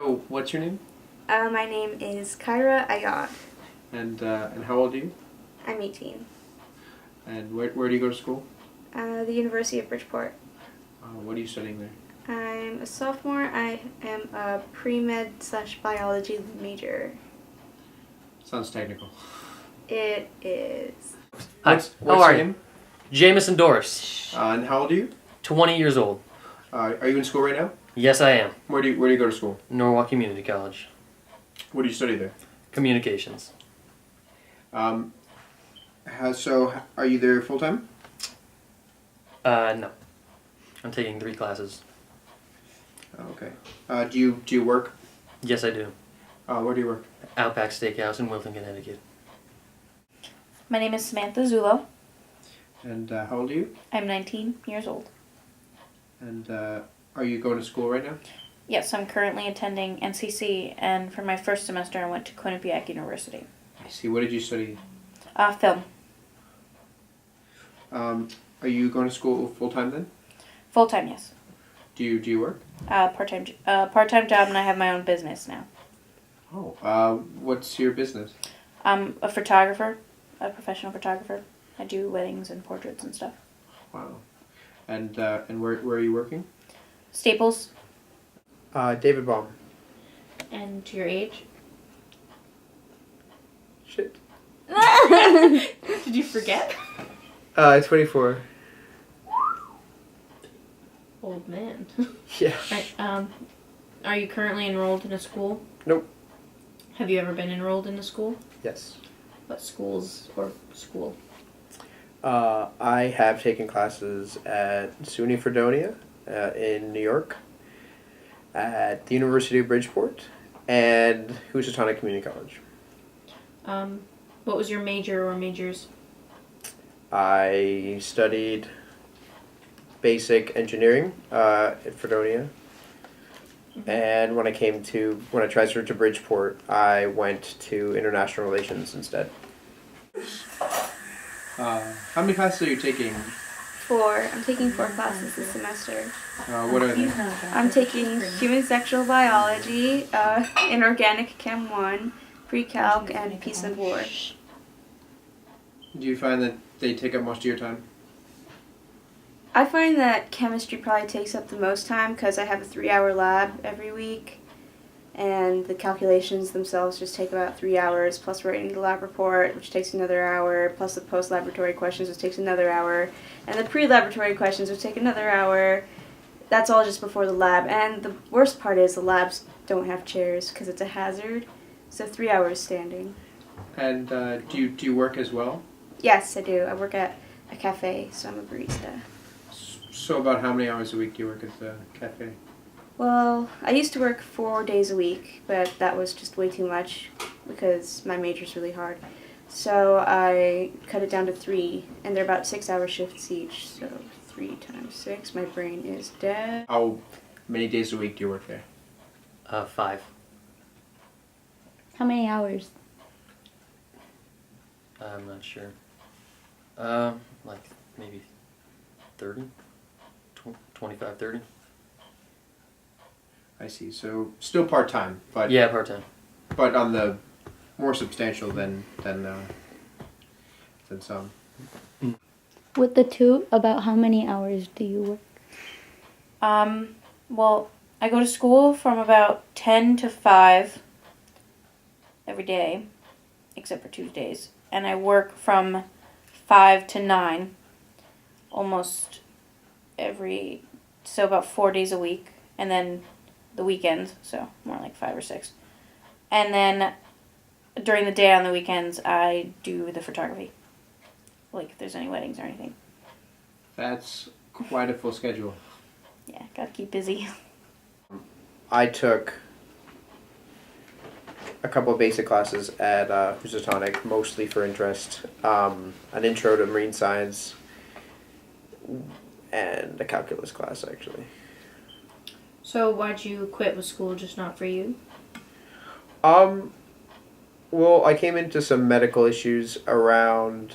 Oh, what's your name? My name is Kyra Ayad. And how old are you? I'm 18. And where do you go to school? The University of Bridgeport. What are you studying there? I'm a sophomore. I am a pre-med/biology major. Sounds technical. It is. Hi, What's how your are you? name? Jamison Doris, And how old are you? 20 years old. Are you in school right now? Yes, I am. Where do you go to school? Norwalk Community College. What do you study there? Communications. So are you there full time? No. I'm taking 3 classes. Okay. Do you work? Yes, I do. Where do you work? Outback Steakhouse in Wilton, Connecticut. My name is Samantha Zulo. And how old are you? I'm 19 years old. And are you going to school right now? Yes, I'm currently attending NCC, and for my first semester I went to Quinnipiac University. I see. What did you study? Film. Are you going to school full time then? Full-time, yes. Do you work? Part-time job, and I have my own business now. Oh. What's your business? I'm a photographer, a professional photographer. I do weddings and portraits and stuff. Wow. And where are you working? Staples. David Baum. And to your age? Shit. Did you forget? 24. Old man. Yeah. Right, are you currently enrolled in a school? Nope. Have you ever been enrolled in a school? Yes. What schools or school? I have taken classes at SUNY Fredonia in New York, at the University of Bridgeport, and Housatonic Community College. What was your major or majors? I studied basic engineering at Fredonia, and when I transferred to Bridgeport, I went to international relations instead. How many classes are you taking? 4. I'm taking 4 classes this semester. What are they? I'm taking human sexual biology, inorganic chem 1, pre-calc, and peace and war. Do you find that they take up most of your time? I find that chemistry probably takes up the most time because I have a 3-hour lab every week, and the calculations themselves just take about 3 hours, plus writing the lab report, which takes another hour, plus the post-laboratory questions, which takes another hour, and the pre-laboratory questions, which take another hour. That's all just before the lab, and the worst part is the labs don't have chairs because it's a hazard, so 3 hours standing. And do you work as well? Yes, I do. I work at a cafe, so I'm a barista. So about how many hours a week do you work at the cafe? Well, I used to work 4 days a week, but that was just way too much because my major's really hard. So I cut it down to 3, and they're about 6-hour shifts each. So 3 times 6, my brain is dead. How many days a week do you work there? 5. How many hours? I'm not sure. Like maybe 30? 25, 30? I see. So still part time, but Yeah, part-time. but on the more substantial than some. With the 2, about how many hours do you work? Well, I go to school from about 10 to 5 every day, except for Tuesdays. And I work from 5 to 9 almost so about 4 days a week. And then the weekends, so more like 5 or 6. And then during the day on the weekends, I do the photography. Like if there's any weddings or anything. That's quite a full schedule. Yeah, gotta keep busy. I took a couple of basic classes at Housatonic, mostly for interest. An intro to marine science and a calculus class, actually. So why'd you quit? Was school just not for you? Well, I came into some medical issues around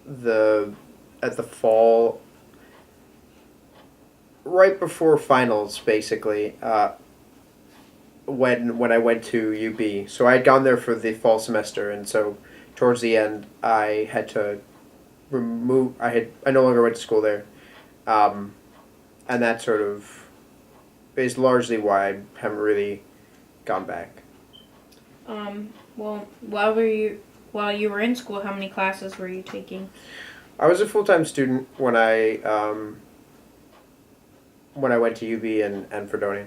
at the fall, right before finals, basically. when I went to UB. So I had gone there for the fall semester, and so towards the end, I had to remove. I no longer went to school there, and that sort of is largely why I haven't really gone back. Well, while you were in school, how many classes were you taking? I was a full-time student when I went to UB and Fredonia.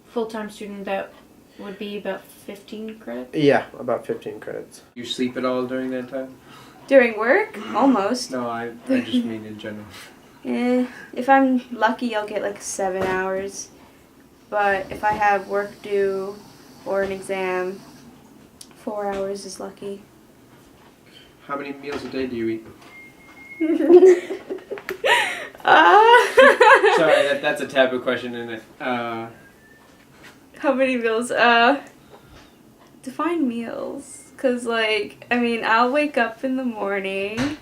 Full-time student, that would be about 15 credits. Yeah, about 15 credits. You sleep at all during that time? During work, almost. No, I just mean in general. If I'm lucky, I'll get like 7 hours. But if I have work due or an exam, 4 hours is lucky. How many meals a day do you eat? Sorry, that's a taboo question, isn't it? How many meals? Define meals. Cause I'll wake up in the morning,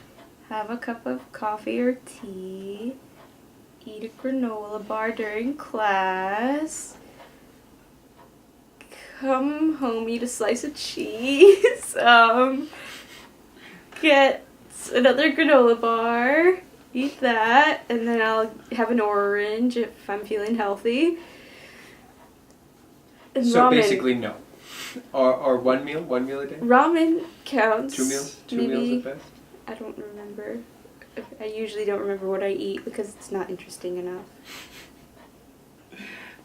have a cup of coffee or tea, eat a granola bar during class, come home, eat a slice of cheese, get another granola bar, eat that, and then I'll have an orange if I'm feeling healthy. And So ramen. basically, no. Or one meal a day? Ramen counts. 2 meals? Two Maybe, meals at best? I don't remember. I usually don't remember what I eat because it's not interesting enough.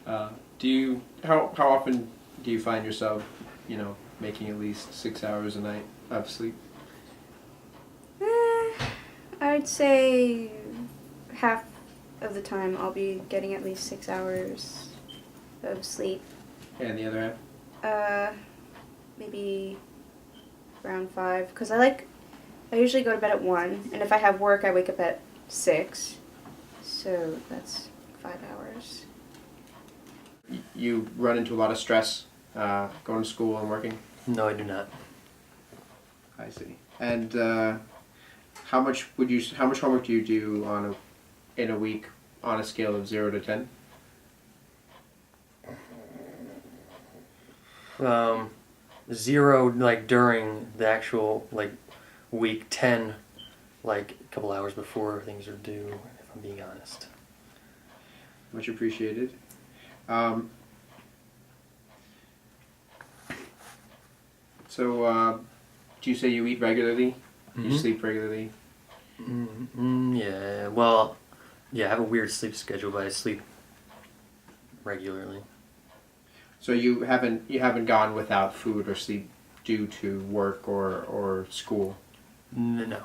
How often do you find yourself, making at least 6 hours a night of sleep? I'd say half of the time I'll be getting at least 6 hours of sleep. And the other half? Maybe around 5. Because I usually go to bed at 1. And if I have work, I wake up at 6. So that's 5 hours. You run into a lot of stress going to school and working? No, I do not. I see. And how much homework do you do in a week on a scale of 0 to 10? 0 during the actual week, 10 a couple hours before things are due, if I'm being honest. Much appreciated. So do you say you eat regularly? Mm-hmm. You sleep regularly? Yeah, well, yeah, I have a weird sleep schedule, but I sleep regularly. So you haven't gone without food or sleep due to work or school? No.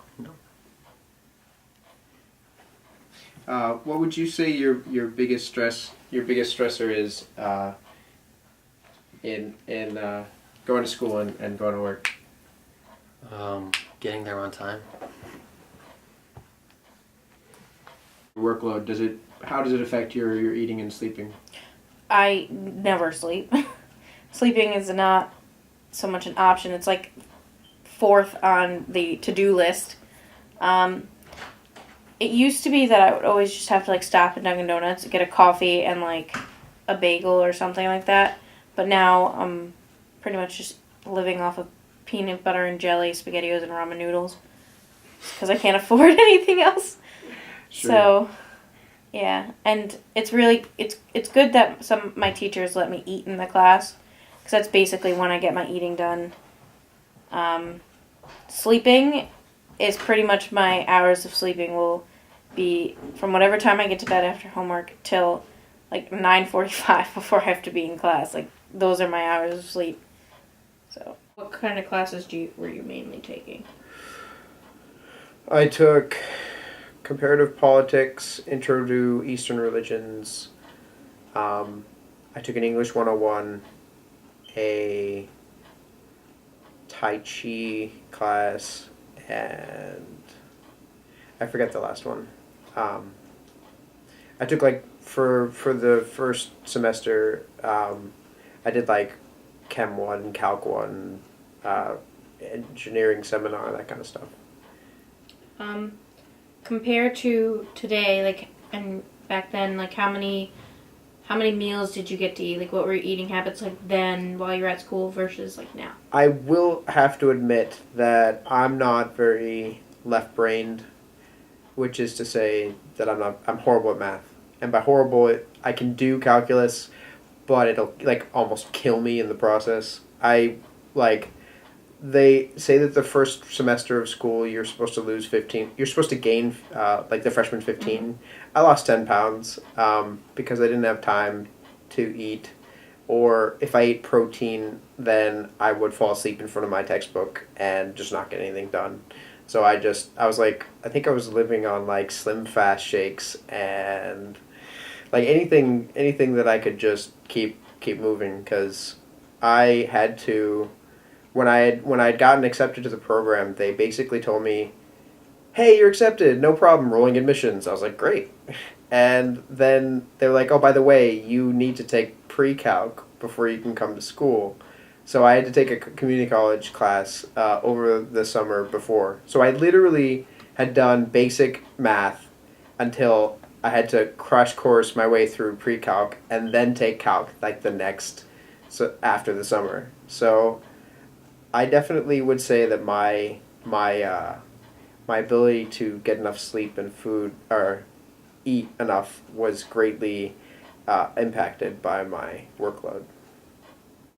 What would you say your biggest stressor is in going to school and going to work? Getting there on time. Workload, how does it affect your eating and sleeping? I never sleep. Sleeping is not so much an option. It's fourth on the to-do list. It used to be that I would always just have to stop at Dunkin' Donuts, get a coffee and a bagel or something like that. But now I'm pretty much just living off of peanut butter and jelly, SpaghettiOs, and ramen noodles because I can't afford anything else. Sure. So, yeah, and it's really it's good that some of my teachers let me eat in the class because that's basically when I get my eating done. Sleeping is pretty much my hours of sleeping will be from whatever time I get to bed after homework till 9:45 before I have to be in class. Those are my hours of sleep. So, what kind of classes were you mainly taking? I took comparative politics, intro to Eastern religions. I took an English 101, a Tai Chi class, and I forget the last one. I took for the first semester, I did Chem 1, Calc 1, engineering seminar, that kind of stuff. Compared to today, and back then, How many meals did you get to eat? Like, what were your eating habits like then while you were at school versus like now? I will have to admit that I'm not very left-brained, which is to say that I'm horrible at math. And by horrible, I can do calculus, but it'll like almost kill me in the process. Like they say that the first semester of school you're supposed to lose 15, you're supposed to gain like the freshman 15. Mm-hmm. I lost 10 pounds because I didn't have time to eat, or if I ate protein then I would fall asleep in front of my textbook and just not get anything done. So I was like, I think I was living on like Slim Fast shakes and like anything that I could just keep moving, because I had to, when I had gotten accepted to the program, they basically told me, "Hey, you're accepted, no problem, rolling admissions." I was like, "Great." And then they were like, "Oh, by the way, you need to take pre-calc before you can come to school." So I had to take a community college class over the summer before. So I literally had done basic math until I had to crash course my way through pre-calc and then take calc like the next, so after the summer. So I definitely would say that my ability to get enough sleep and food or eat enough was greatly impacted by my workload.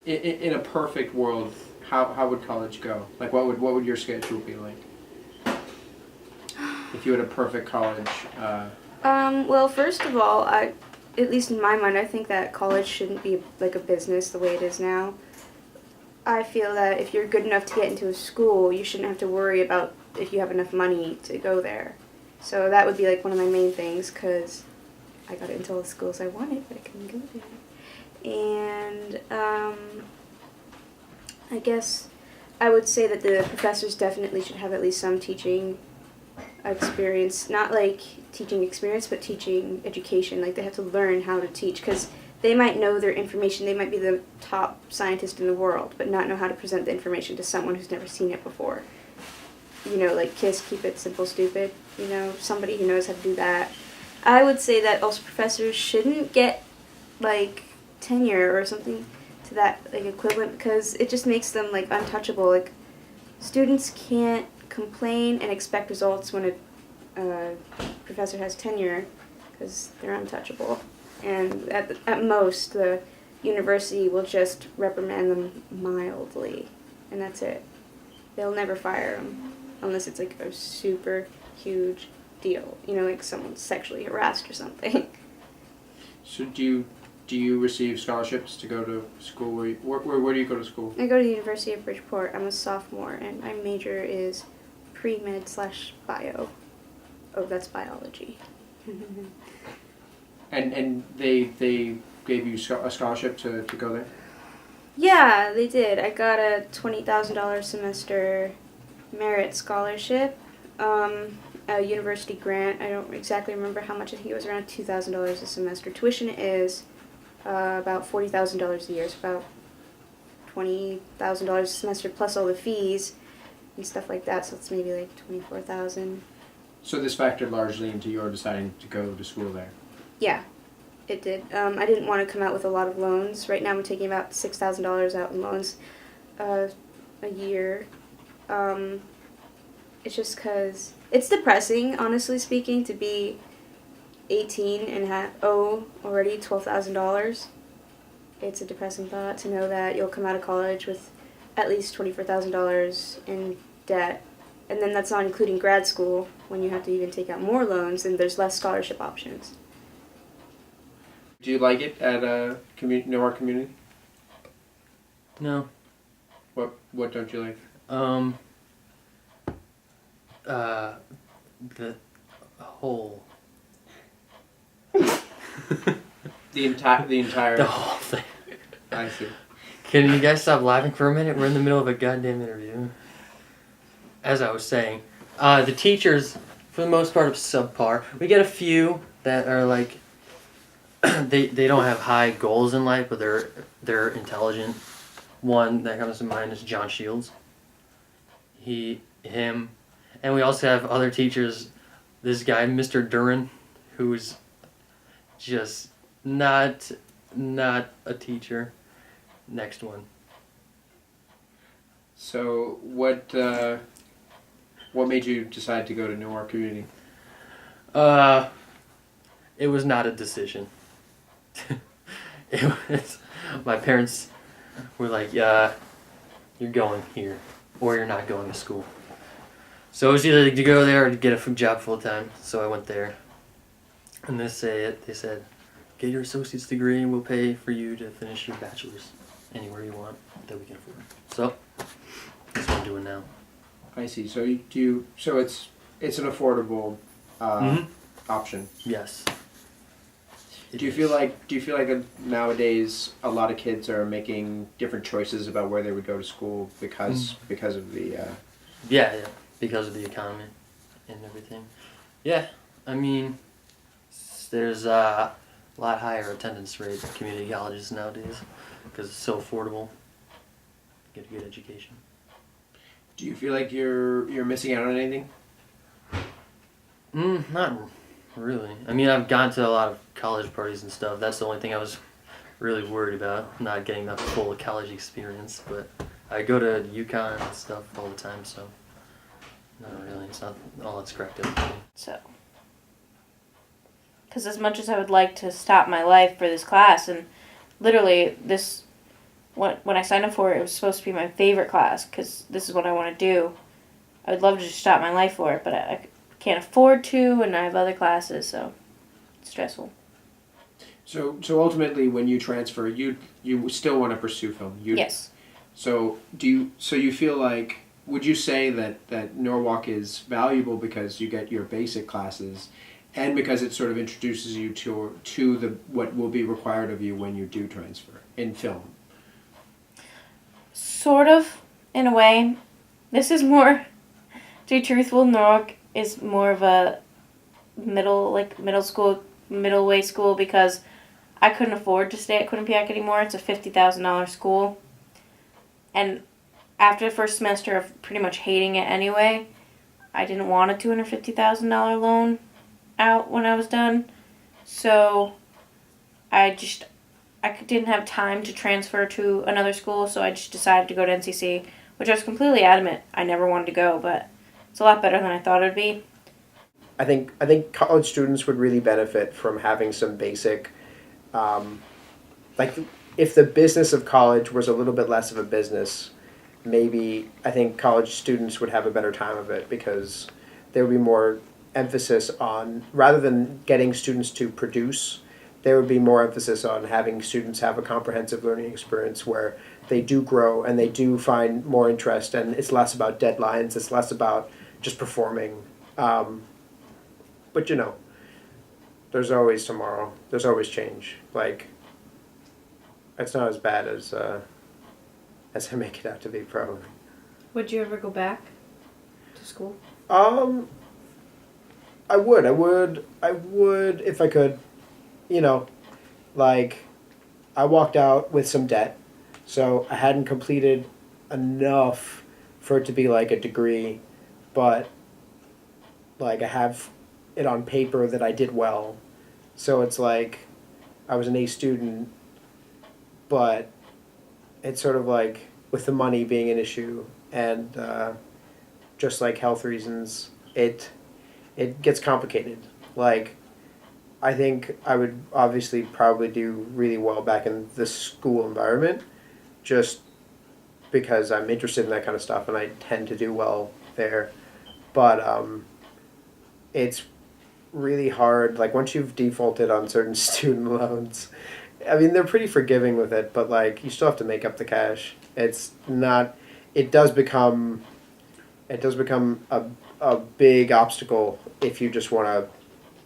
In a perfect world, how would college go? Like, what would your schedule be like if you had a perfect college? Well, first of all, at least in my mind, I think that college shouldn't be like a business the way it is now. I feel that if you're good enough to get into a school, you shouldn't have to worry about if you have enough money to go there. So that would be like one of my main things, because I got into all the schools I wanted, but I couldn't go there. And I guess I would say that the professors definitely should have at least some teaching experience, not like teaching experience, but teaching education. Like, they have to learn how to teach, because they might know their information. They might be the top scientist in the world, but not know how to present the information to someone who's never seen it before. You know, like KISS, keep it simple, stupid. You know, somebody who knows how to do that. I would say that also professors shouldn't get like tenure or something to that like equivalent, because it just makes them like untouchable. Like, students can't complain and expect results when a professor has tenure, because they're untouchable. And at most, the university will just reprimand them mildly, and that's it. They'll never fire them unless it's like a super huge deal. You know, like someone's sexually harassed or something. So do you receive scholarships to go to school? Where do you go to school? I go to the University of Bridgeport. I'm a sophomore, and my major is pre-med/bio. Oh, that's biology. And they gave you a scholarship to go there? Yeah, they did. I got a $20,000 semester merit scholarship, a university grant. I don't exactly remember how much. I think it was around $2,000 a semester. Tuition is about $40,000 a year. It's about $20,000 a semester plus all the fees and stuff like that. So it's maybe like $24,000. So this factored largely into your deciding to go to school there? Yeah, it did. I didn't want to come out with a lot of loans. Right now I'm taking about $6,000 out in loans a year. It's just because it's depressing, honestly speaking, to be 18 and owe already $12,000. It's a depressing thought to know that you'll come out of college with at least $24,000 in debt. And then that's not including grad school, when you have to even take out more loans and there's less scholarship options. Do you like it at Newark Community? No. What don't you like? The whole. The entire. The whole thing. I see. Can you guys stop laughing for a minute? We're in the middle of a goddamn interview. As I was saying, the teachers, for the most part, are subpar. We get a few that are like, they don't have high goals in life, but they're intelligent. One that comes to mind is John Shields. Him, and we also have other teachers. This guy, Mr. Duran, who's just Not a teacher. Next one. So what made you decide to go to Newark Community? It was not a decision. It was my parents were like, "Yeah, you're going here, or you're not going to school." So it was either to go there or to get a job full time. So I went there, and they said, "Get your associate's degree, and we'll pay for you to finish your bachelor's anywhere you want that we can afford." So that's what I'm doing now. I see. So so it's an affordable option. Yes. Do you feel like nowadays a lot of kids are making different choices about where they would go to school because of the Yeah, because of the economy and everything. Yeah, I mean, there's a lot higher attendance rate at community colleges nowadays because it's so affordable. Get a good education. Do you feel like you're missing out on anything? Not really. I mean, I've gone to a lot of college parties and stuff. That's the only thing I was really worried about, not getting the full college experience. But I go to UConn and stuff all the time, so not really. It's not all that's cracked up to me. So, because as much as I would like to stop my life for this class, and literally this, when I signed up for it, it was supposed to be my favorite class because this is what I want to do. I would love to just stop my life for it, but I can't afford to, and I have other classes, so it's stressful. So ultimately, when you transfer, you still want to pursue film. Yes. So you feel like, would you say that Norwalk is valuable because you get your basic classes, and because it sort of introduces you to the what will be required of you when you do transfer in film? Sort of, in a way. This is more, to be truthful, Norwalk is more of a middle way school because I couldn't afford to stay at Quinnipiac anymore. It's a $50,000 school. And after the first semester of pretty much hating it anyway, I didn't want a $250,000 loan out when I was done. So I didn't have time to transfer to another school, so I just decided to go to NCC, which I was completely adamant I never wanted to go, but it's a lot better than I thought it would be. I think college students would really benefit from having some basic, like if the business of college was a little bit less of a business, maybe I think college students would have a better time of it because there would be more emphasis on, rather than getting students to produce, there would be more emphasis on having students have a comprehensive learning experience where they do grow and they do find more interest, and it's less about deadlines, it's less about just performing. But you know, there's always tomorrow. There's always change. Like, it's not as bad as I make it out to be, probably. Would you ever go back to school? I would if I could. You know, like, I walked out with some debt, so I hadn't completed enough for it to be like a degree, but like I have it on paper that I did well. So it's like I was an A student, but it's sort of like with the money being an issue and just like health reasons, it gets complicated. Like, I think I would obviously probably do really well back in the school environment just because I'm interested in that kind of stuff and I tend to do well there. But it's really hard. Like, once you've defaulted on certain student loans, I mean, they're pretty forgiving with it, but like, you still have to make up the cash. It's not, it does become a big obstacle if you just want to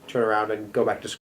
turn around and go back to school.